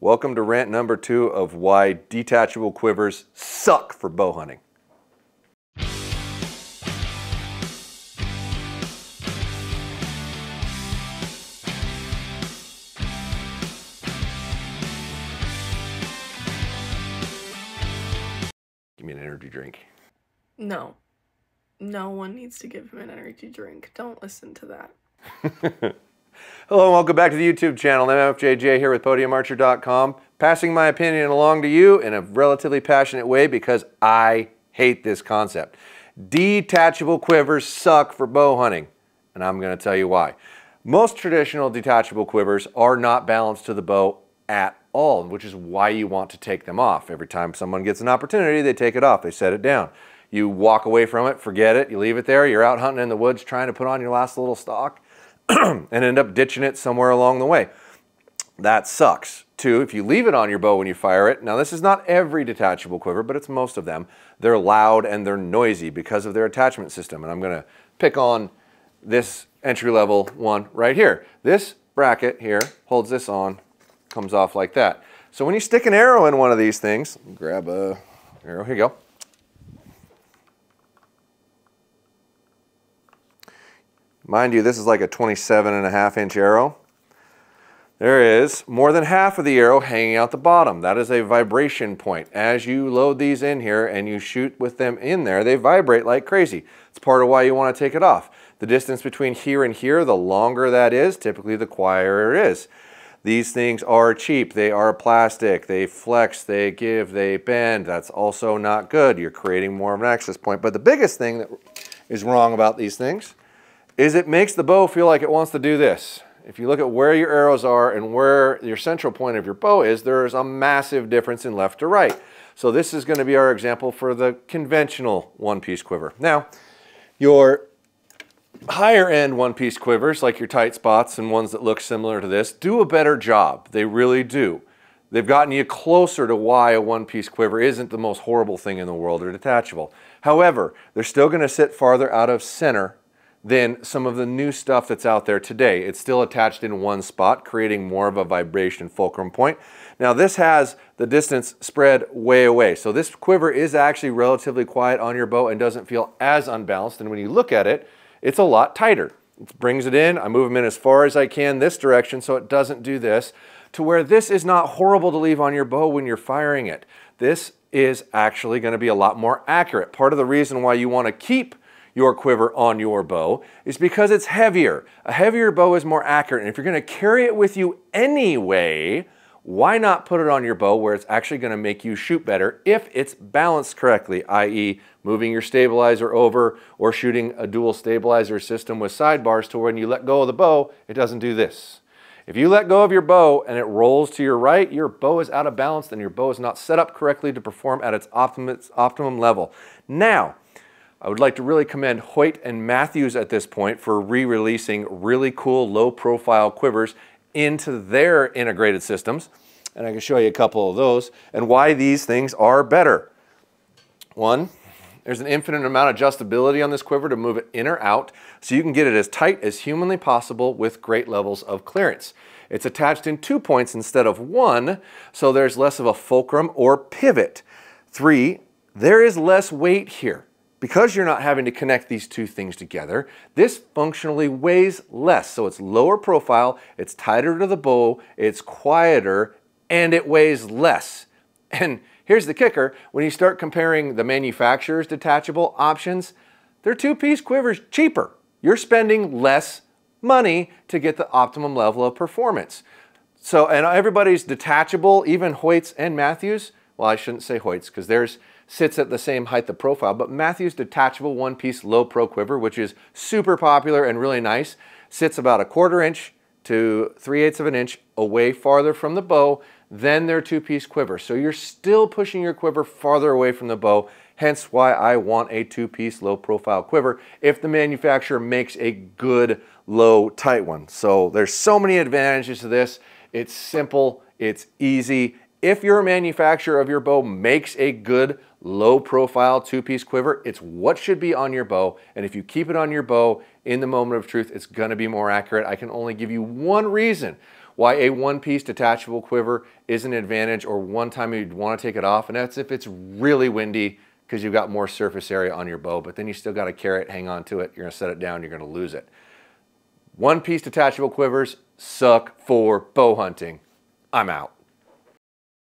Welcome to rant number 2 of why detachable quivers suck for bow hunting. Give me an energy drink. No. No one needs to give him an energy drink. Don't listen to that. Hello and welcome back to the YouTube channel. MFJJ here with PodiumArcher.com, passing my opinion along to you in a relatively passionate way because I hate this concept. Detachable quivers suck for bow hunting, and I'm going to tell you why. Most traditional detachable quivers are not balanced to the bow at all, which is why you want to take them off. Every time someone gets an opportunity, they take it off, they set it down. You walk away from it, forget it, you leave it there, you're out hunting in the woods trying to put on your last little stock, and end up ditching it somewhere along the way. That sucks. Two, if you leave it on your bow when you fire it, now this is not every detachable quiver, but it's most of them, they're loud and they're noisy because of their attachment system. And I'm going to pick on this entry-level one right here. This bracket here holds this on, comes off like that. So when you stick an arrow in one of these things, grab a arrow, here you go. Mind you, this is like a 27.5-inch arrow. There is more than half of the arrow hanging out the bottom. That is a vibration point. As you load these in here and you shoot with them in there, they vibrate like crazy. It's part of why you want to take it off. The distance between here and here, the longer that is, typically the quieter it is. These things are cheap. They are plastic. They flex, they give, they bend. That's also not good. You're creating more of an access point. But the biggest thing that is wrong about these things is it makes the bow feel like it wants to do this. If you look at where your arrows are and where your central point of your bow is, there is a massive difference in left to right. So this is going to be our example for the conventional one-piece quiver. Now, your higher end one-piece quivers, like your tight spots and ones that look similar to this, do a better job. They really do. They've gotten you closer to why a one-piece quiver isn't the most horrible thing in the world or detachable. However, they're still going to sit farther out of center than some of the new stuff that's out there today. It's still attached in one spot, creating more of a vibration fulcrum point. Now this has the distance spread way away. So this quiver is actually relatively quiet on your bow and doesn't feel as unbalanced. And when you look at it, it's a lot tighter. It brings it in, I move them in as far as I can this direction so it doesn't do this, to where this is not horrible to leave on your bow when you're firing it. This is actually going to be a lot more accurate. Part of the reason why you want to keep your quiver on your bow is because it's heavier. A heavier bow is more accurate, and if you're going to carry it with you anyway, why not put it on your bow where it's actually going to make you shoot better if it's balanced correctly, i.e. moving your stabilizer over or shooting a dual stabilizer system with sidebars to when you let go of the bow, it doesn't do this. If you let go of your bow and it rolls to your right, your bow is out of balance and your bow is not set up correctly to perform at its optimum level. Now, I would like to really commend Hoyt and Matthews at this point for re-releasing really cool low-profile quivers into their integrated systems. And I can show you a couple of those and why these things are better. One, there's an infinite amount of adjustability on this quiver to move it in or out, so you can get it as tight as humanly possible with great levels of clearance. It's attached in 2 points instead of 1, so there's less of a fulcrum or pivot. 3, there is less weight here. Because you're not having to connect these two things together, this functionally weighs less. So it's lower profile, it's tighter to the bow, it's quieter, and it weighs less. And here's the kicker, when you start comparing the manufacturer's detachable options, they're two-piece quivers cheaper. You're spending less money to get the optimum level of performance. So, and everybody's detachable, even Hoyt's and Matthews, well, I shouldn't say Hoyt's because theirs sits at the same height of profile, but Matthews' detachable one-piece low pro quiver, which is super popular and really nice, sits about 1/4 inch to 3/8 of an inch away farther from the bow than their two-piece quiver. So you're still pushing your quiver farther away from the bow, hence why I want a two-piece low-profile quiver if the manufacturer makes a good low tight one. So there's so many advantages to this. It's simple, it's easy. If your manufacturer of your bow makes a good low-profile two-piece quiver, it's what should be on your bow, and if you keep it on your bow in the moment of truth, it's going to be more accurate. I can only give you one reason Why a one-piece detachable quiver is an advantage, or one time you'd want to take it off, and that's if it's really windy because you've got more surface area on your bow, but then you still got to carry it, hang on to it, you're going to set it down, you're going to lose it. One-piece detachable quivers suck for bow hunting. I'm out.